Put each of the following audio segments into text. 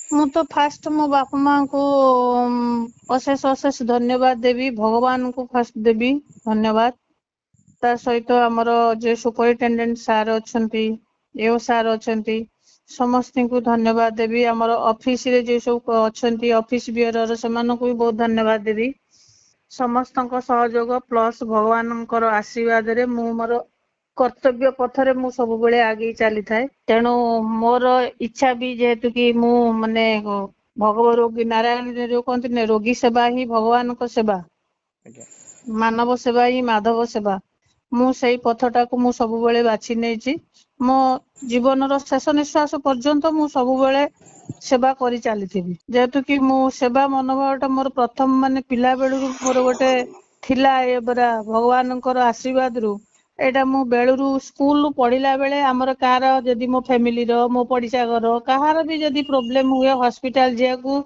ମୁଁ ତ ଫାଷ୍ଟ ମୋ ବାପା ମାଙ୍କୁ ଅଶେଷ ଅଶେଷ ଧନ୍ୟବାଦ ଦେବି, ଭଗବାନଙ୍କୁ ଫାଷ୍ଟ ଦେବି ଧନ୍ୟବାଦ। ତା ସହିତ ଆମର ଯେ ସୁପରିଟେଣ୍ଡେଣ୍ଟ ସାର୍ ଅଛନ୍ତି, ଏଓ ସାର୍ ଅଛନ୍ତି, ସମସ୍ତଙ୍କୁ ଧନ୍ୟବାଦ ଦେବି। ଆମର ଅଫିସରେ ଯେ ସବୁ ଅଛନ୍ତି ଅଫିସ ବିୟରର ସେମାନଙ୍କୁ ବି ବହୁତ ଧନ୍ୟବାଦ ଦେବି। ସମସ୍ତଙ୍କ ସହଯୋଗ ପ୍ଲସ୍ ଭଗବାନଙ୍କର ଆଶୀର୍ବାଦରେ ମୁଁ ମୋର କର୍ତ୍ତବ୍ୟ ପଥରେ ମୁଁ ସବୁବେଳେ ଆଗେଇ ଚାଲିଥାଏ। ତେଣୁ ମୋର ଇଚ୍ଛା ବି ଯେହେତୁ କି ମୁଁ ମାନେ ଭଗବ ରୋଗୀ ନାରାୟଣ ଯୋଉ କହନ୍ତି ରୋଗୀ ସେବା ହିଁ ଭଗବାନଙ୍କ ସେବା, ଆଜ୍ଞା ମାନବ ସେବା ହିଁ ମାଧବ ସେବା। ମୁଁ ସେଇ ପଥଟାକୁ ମୁଁ ସବୁବେଳେ ବାଛି ନେଇଛି। ମୋ ଜୀବନର ଶେଷ ନିଶ୍ୱାସ ପର୍ଯ୍ୟନ୍ତ ମୁଁ ସବୁବେଳେ ସେବା କରି ଚାଲିଥିବି। ଯେହେତୁ କି ମୁଁ ସେବା ମନୋଭାବଟା ମୋର ପ୍ରଥମ ମାନେ ପିଲା ବେଳରୁ ମୋର ଗୋଟେ ଥିଲା ଏ ପରା ଭଗବାନଙ୍କର ଆଶୀର୍ବାଦରୁ ଏଇଟା ମୁଁ ବେଳୁରୁ ସ୍କୁଲ ପଢିଲା ବେଳେ ଆମର କାହାର ଯଦି ମୋ ଫ୍ୟାମିଲିର ମୋ ପଡିଶା ଘର କାହାର ବି ଯଦି ପ୍ରୋବ୍ଲେମ ହୁଏ ହସ୍ପିଟାଲ ଯିବାକୁ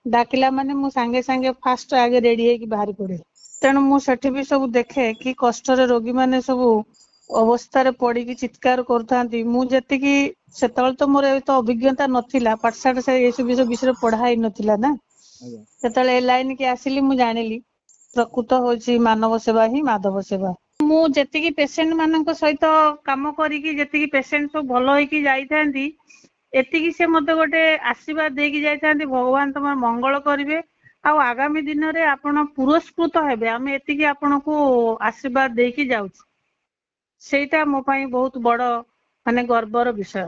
ଡାକିଲା ମାନେ ମୁଁ ସାଙ୍ଗେ ସାଙ୍ଗେ ଫାଷ୍ଟ ଆଗେ ରେଡି ହେଇକି ବାହାରି ପଡେ। ତେଣୁ ମୁଁ ସେଠି ବି ସବୁ ଦେଖେ କି କଷ୍ଟରେ ରୋଗୀ ମାନେ ସବୁ ଅବସ୍ଥାରେ ପଡିକି ଚିତ୍କାର କରୁଥାନ୍ତି। ମୁଁ ଯେତିକି ସେତେବେଳେ ତ ମୋର ଏ ତ ଅଭିଜ୍ଞତା ନଥିଲା, ପାଠଶାଠ ସେ ଏସବୁ ବିଷୟରେ ପଢା ହେଇ ନଥିଲା ନା। ଆଜ୍ଞା ଯେତେବେଳେ ଏ ଲାଇନ କି ଆସିଲି ମୁଁ ଜାଣିଲି ପ୍ରକୃତ ହଉଛି ମାନବ ସେବା ହିଁ ମାଧବ ସେବା। ମୁଁ ଯେତିକି ପେସେଣ୍ଟ ମାନଙ୍କ ସହିତ କାମ କରିକି ଯେତିକି ପେସେଣ୍ଟ ସବୁ ଭଲ ହେଇକି ଯାଇଥାନ୍ତି, ଏତିକି ସେ ମତେ ଗୋଟେ ଆଶୀର୍ବାଦ ଦେଇକି ଯାଇଥାନ୍ତି ଭଗବାନ ତମର ମଙ୍ଗଳ କରିବେ ଆଉ ଆଗାମୀ ଦିନରେ ଆପଣ ପୁରସ୍କୃତ ହେବେ, ଆମେ ଏତିକି ଆପଣଙ୍କୁ ଆଶୀର୍ବାଦ ଦେଇକି ଯାଉଛୁ। ସେଇଟା ମୋ ପାଇଁ ବହୁତ ବଡ ମାନେ ଗର୍ବର ବିଷୟ।